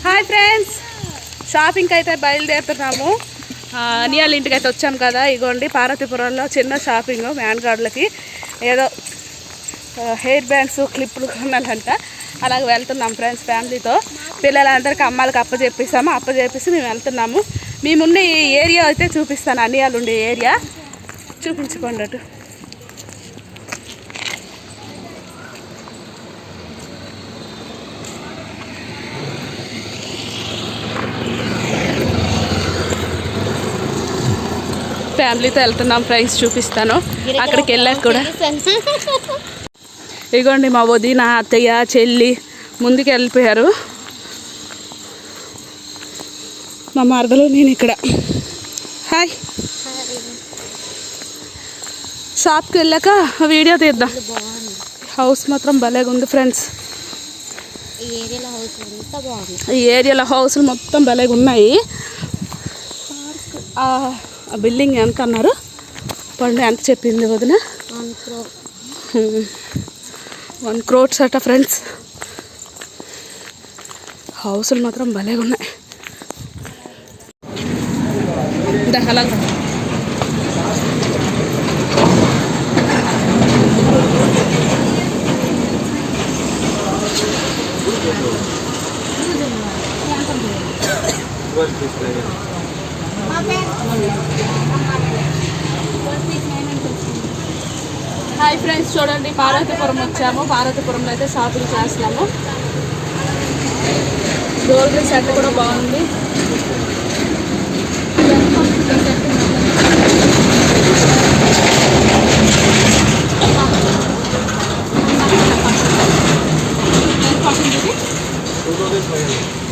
Hi friends, షాపింగ్కి అయితే బయలుదేరుతున్నాము. అనియాల ఇంటికి అయితే వచ్చాం కదా. ఇగోండి పార్వతీపురంలో చిన్న షాపింగ్ మ్యాన్ గార్డులకి ఏదో హెయిర్ బ్యాండ్స్ క్లిప్పులు కొనాలంట. అలాగే వెళ్తున్నాం ఫ్రెండ్స్ ఫ్యామిలీతో. పిల్లలందరికీ అమ్మాలకి అప్పచెప్పేసి మేము వెళ్తున్నాము. మేమున్న ఈ ఏరియా అయితే చూపిస్తాను. అనియాలు ఉండే ఏరియా చూపించుకోండి. అటు ఫ్యామిలీతో వెళ్తున్నాం ఫ్రెండ్స్, చూపిస్తాను. అక్కడికి వెళ్ళాక కూడా ఇగోండి మా వదిన అత్తయ్య చెల్లి ముందుకు వెళ్ళిపోయారు. మా మరదలు నేను ఇక్కడ. హాయ్. షాప్కి వెళ్ళాక వీడియో తీద్దాం. హౌస్ మాత్రం భలేగా ఉంది ఫ్రెండ్స్. ఈ ఏరియాలో హౌస్లు మొత్తం భలేగా ఉన్నాయి. ఆ బిల్డింగ్ ఎంత అన్నారు? పండు ఎంత చెప్పింది వదిన? 1 crore అట ఫ్రెండ్స్. హౌసులు మాత్రం భలేగా ఉన్నాయి. అలాగా హాయ్ ఫ్రెండ్స్, చూడండి పార్వతీపురం వచ్చాము. పార్వతీపురంలో అయితే షాపింగ్ చేస్తున్నాము. గోల్డ్ సెట్ కూడా బాగుంది.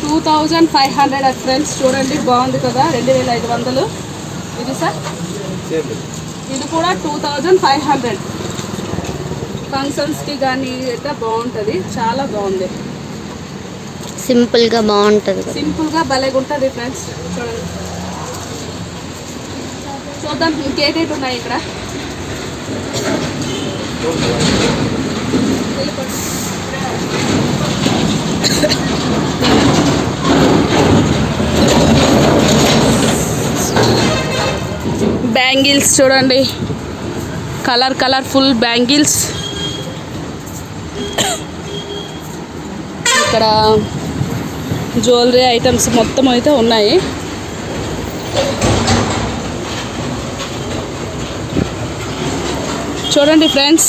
$2,500 ఫ్రెండ్స్. చూడండి బాగుంది కదా. 2,500. ఇది సార్, ఇది కూడా 2,500. ఫంక్షన్స్కి కానీ అయితే బాగుంటుంది. చాలా బాగుంది. సింపుల్గా బాగుంటుంది. సింపుల్గా భలేగా ఉంటుంది ఫ్రెండ్స్. చూడండి, చూద్దాం ఇంకేటేటి ఉన్నాయి ఇక్కడ. బ్యాంగిల్స్ చూడండి, కలర్ఫుల్ బ్యాంగిల్స్. ఇక్కడ జ్యువెలరీ ఐటమ్స్ మొత్తం అయితే ఉన్నాయి. చూడండి ఫ్రెండ్స్,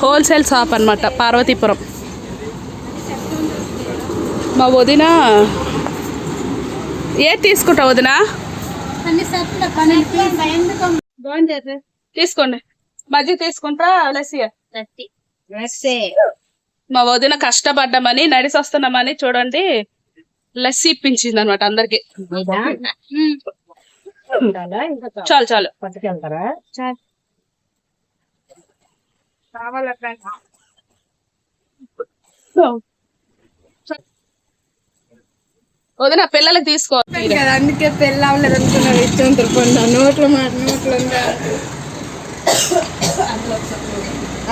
హోల్సేల్ షాప్ అన్నమాట పార్వతీపురం. మా వదిన ఏది తీసుకుంటావు వదిన? తీసుకోండి. మజ్జిగ తీసుకుంటా లస్సీ. మా వదిన కష్టపడ్డామని నడిసి వస్తున్నామని చూడండి లస్సీ ఇప్పించింది అనమాట అందరికి. చాలు వదిన పిల్లలకి తీసుకో. అందుకే పెళ్ళి అవ్వలేదు అనుకున్నారు. ఇష్టం తిరుపండి నోట్లో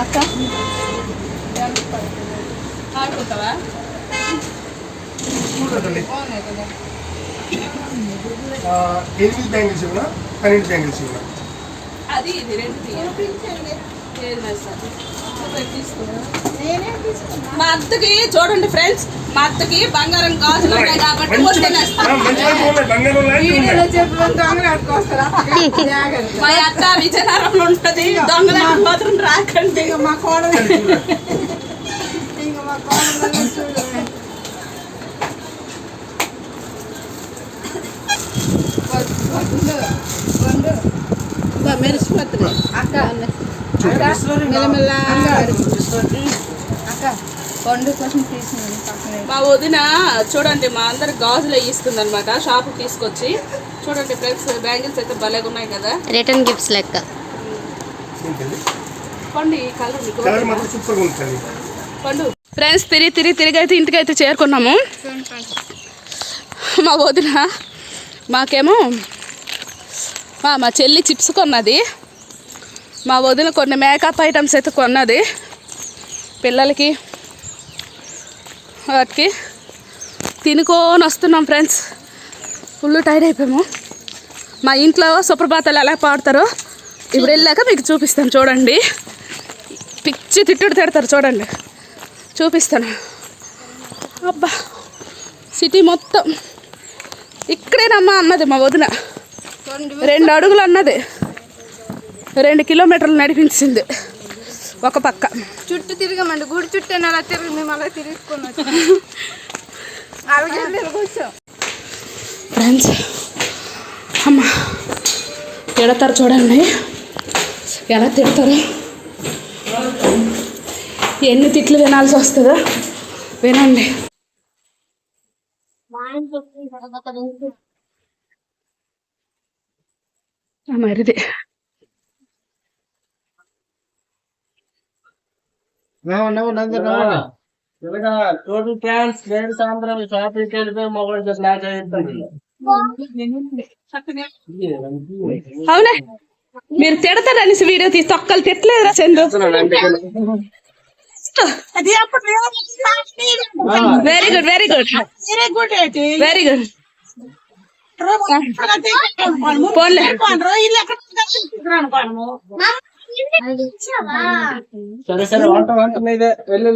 అక్క ఆడుకుంటావా? అది ఇది రెండు మా అత్తకి చూడండి ఫ్రెండ్స్, మా అత్తకి బంగారం గాజులు ఉన్నాయి కాబట్టి మా అత్త విజయనగరంలో ఉంటది. దొంగల మాత్రం రాకండి. మా కోడలు మెరిసిపోతుంది అక్క. మా వదిన చూడండి మా అందరికి గాజులు వేయిస్తుంది అనమాట షాప్ తీసుకొచ్చి. చూడండి ఫ్రెండ్స్, బ్యాంగిల్స్ అయితే భలేగా ఉన్నాయి కదా. రిటర్న్ గిఫ్ట్స్ లెక్క. పండు ఫ్రెండ్స్, తిరిగి అయితే ఇంటికి అయితే చేరుకున్నాము. మా వదిన మాకేమో మా చెల్లి చిప్స్ కొన్నది. మా వదిన కొన్ని మేకప్ ఐటమ్స్ అయితే కొన్నది పిల్లలకి. వాటికి తినుకొని వస్తున్నాం ఫ్రెండ్స్. ఫుల్ టైర్డ్ అయిపోయాము. మా ఇంట్లో సుప్రభాతాలు ఎలా పాడతారో ఇప్పుడు వెళ్ళాక మీకు చూపిస్తాను. చూడండి, పిచ్చి తిడతారు చూడండి, చూపిస్తాను. అబ్బా సిటీ మొత్తం ఇక్కడేనమ్మా అన్నది మా వదిన. 2 అడుగులు అన్నది, 2 కిలోమీటర్లు నడిపించింది ఒక పక్క. చుట్టూ తిరగమండి, గుడి చుట్టూ అలా తిరిగి మేము అలా తిరుగుకొని వచ్చాం ఫ్రెండ్స్. అమ్మ తిడతారు చూడండి, ఎలా తిడతారు, ఎన్ని తిట్లు వినాల్సి వస్తుందో వినండి. మరిది టోటల్ ఫ్యాన్స్ లేడీస్ అందరం షాపింగ్కి వెళ్ళిపోయి మొగడు స్నాచ్ అయిపోయింది. అవునా, మీరు తిడతారనేసి వీడియో తీసి తొక్కలు తిట్టలేదురా Chandu. Very good very good very good. పోన్లే సరే సరే వంట వంట మీదే వెళ్ళి.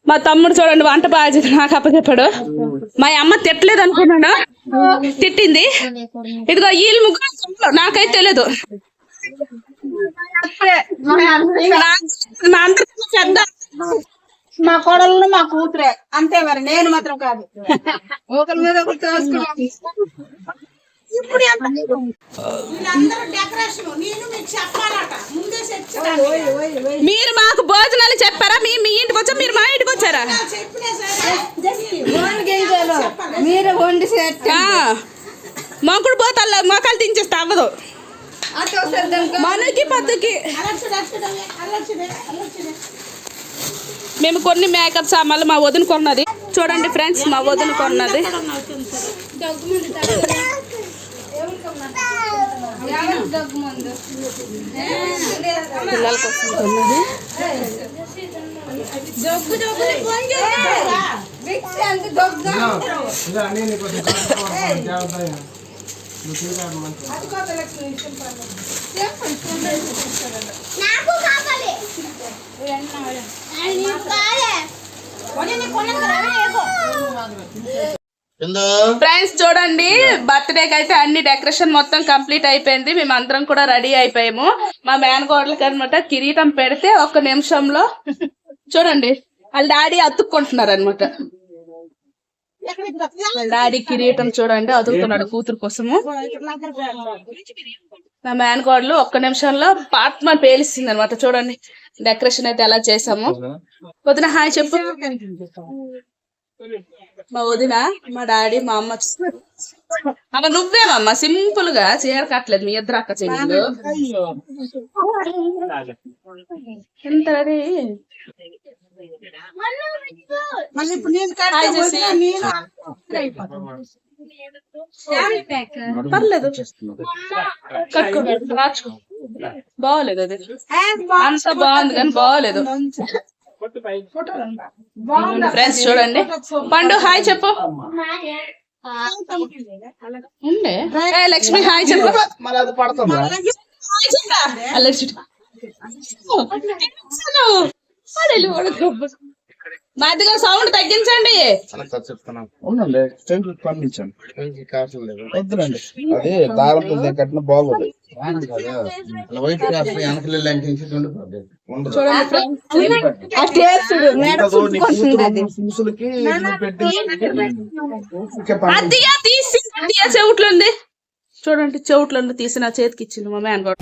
మా తమ్ముడు చూడండి వంట బాగా చేసి నాకు అప్పచెప్పాడు. మా అమ్మ తిట్టలేదు అనుకున్నాను, తిట్టింది. ఇదిగో వీళ్ళు ముగ్గురు నాకైతే తెలియదు. మా కోడలు మా కూతురే అంతే, మరి నేను మాత్రం కాదు. ఒకరి మీద ఒకరు తోసుకున్నాం. ఇప్పుడు మీరు మాకు భోజనాలు చెప్పారా? మీ ఇంటికి వచ్చా, మీరు మా ఇంటికి వచ్చారా? మీరు వండి మొక్కుడు పోతాల్లో మొక్కలు దించేస్తే అవ్వదు. మనకి పత్తుకి మేము కొన్ని మేకప్ సామాన్లు మా వదిన కొన్నది. చూడండి ఫ్రెండ్స్, మా వదిన కొన్నది. పిల్లల కోసం కొన్నది. ఫ్రెండ్స్ చూడండి, బర్త్డేకి అయితే అన్ని డెకరేషన్ మొత్తం కంప్లీట్ అయిపోయింది. మేము అందరం కూడా రెడీ అయిపోయాము. మా మేనకోడలకి అనమాట కిరీటం పెడితే 1 నిమిషంలో చూడండి వాళ్ళ డాడీ అతుక్కుంటున్నారు అనమాట. డాడీ కిరీటం చూడండి అతుకుతున్నాడు కూతురు కోసము. మా మేనకోడలు 1 నిమిషంలో పాట్మని పేలిస్తుంది అనమాట. చూడండి డెకరేషన్ అయితే ఎలా చేసాము. వదిన హాయ్ చెప్పు. మా వదిన, మా డాడీ, మా అమ్మ. అమ్మ నువ్వేమమ్మా సింపుల్ గా చీర కట్టలేదు మీ ఇద్దరు అక్క చెల్లెలు. ఎంత రెడీ. పర్లేదు కట్టుకో, రాచుకో. బాగోలేదు అది, అంత బాగుంది కానీ బాగోలేదు. ఫ్రెండ్స్ చూడండి, పండు హాయ్ చెప్పు. ఉండే లక్ష్మి హాయ్ చెప్పు. మధ్యగా సౌండ్ తగ్గించండి. అదే దారం కట్టిన బాగోదు. చెవుట్లో ఉంది చూడండి, చెవుట్లో తీసి నా చేతికి ఇచ్చింది మా మేనగోడ.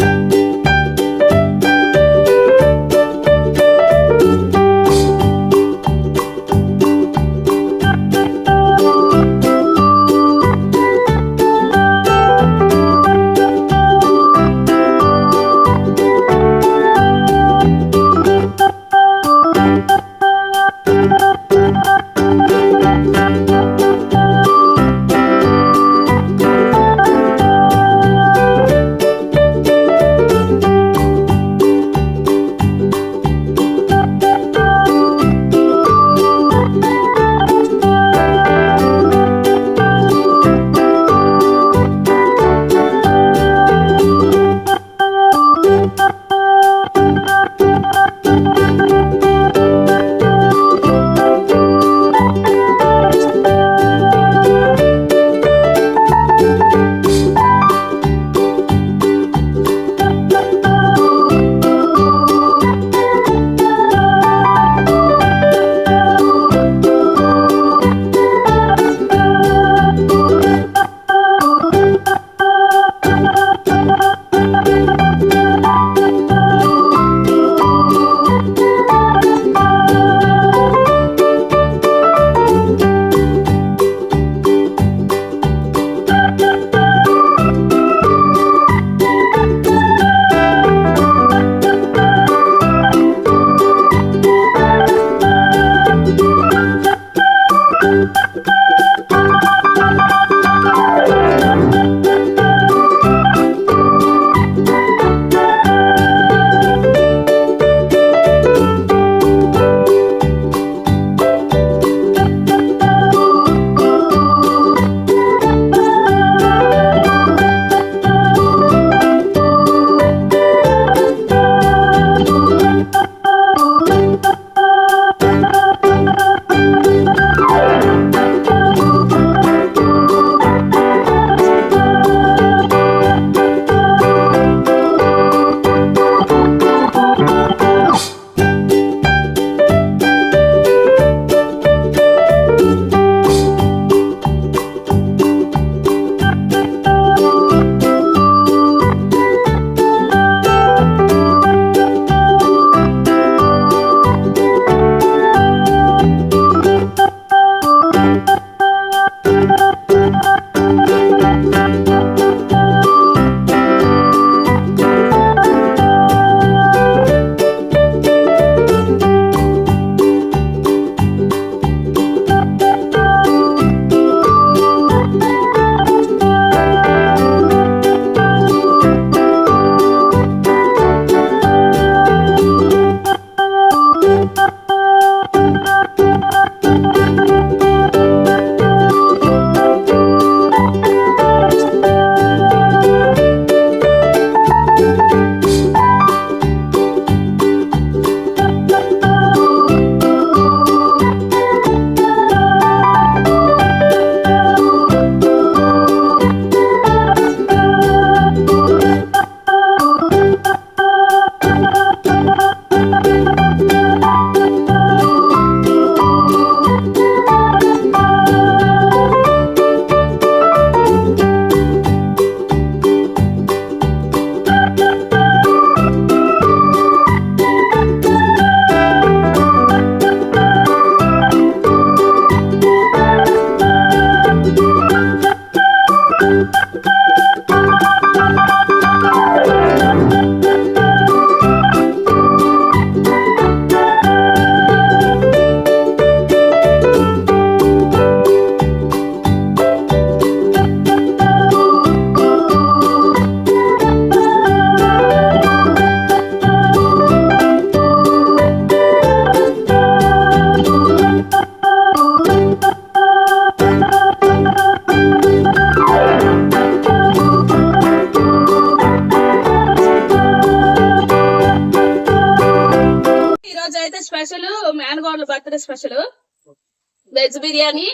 వెజ్ బిర్యానీ,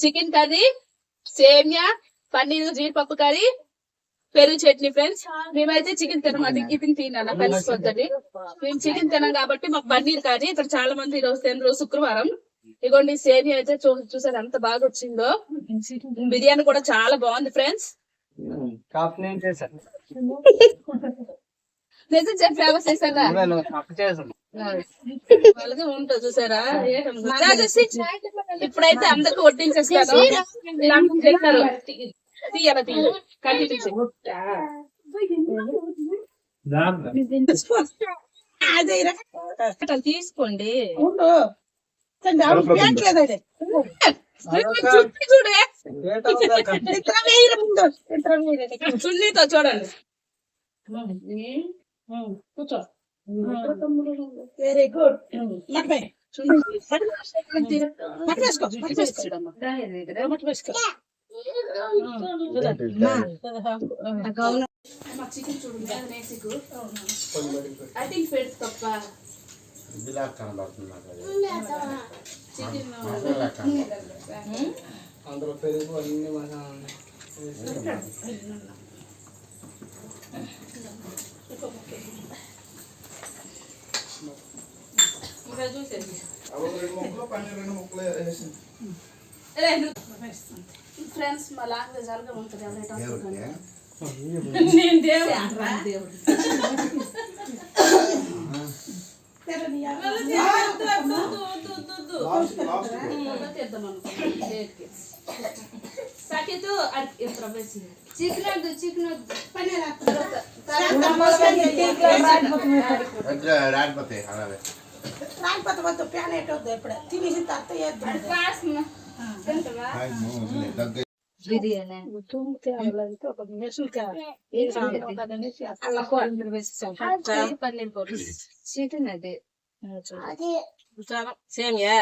చికెన్ కర్రీ, సేమియా, పన్నీర్ జీడిపప్పు కర్రీ, పెరుగు చట్నీ. ఫ్రెండ్స్ మేమైతే చికెన్ తినమాట, చికెన్ తినాలి కలిసిపోతుంది. మేము చికెన్ తినాం కాబట్టి మాకు పన్నీర్ కర్రీ. ఇక్కడ చాలా మంది ఈరోజు తినరు, శుక్రవారం. ఇగోండి సేమియా అయితే చూసారు ఎంత బాగా వచ్చిందో. బిర్యానీ కూడా చాలా బాగుంది ఫ్రెండ్స్. నిజం చెప్పి ఫేమస్ చేశారా వాళ్ళకి ఉంటుంది చూసారా. ఇప్పుడైతే అందరికి వడ్డించేస్తాను. తింటారు తీయాల తీయ కంటిన్యూ తీసుకోండి. చూడే చున్నీతో చూడండి. కూర్చో. Very good. చికెన్ చూడండి ఐ థింక్ పెట్టి తప్ప చికెన్ అందులో పెరుగు అన్ని ఫ్రెండ్స్ మా లాంగ్వేజ్ అలాగే ఉంటుంది. రాకపోతే ప్యాన్ ఎట్టొద్దు ఎప్పుడు తినేసి తత్త సేమియా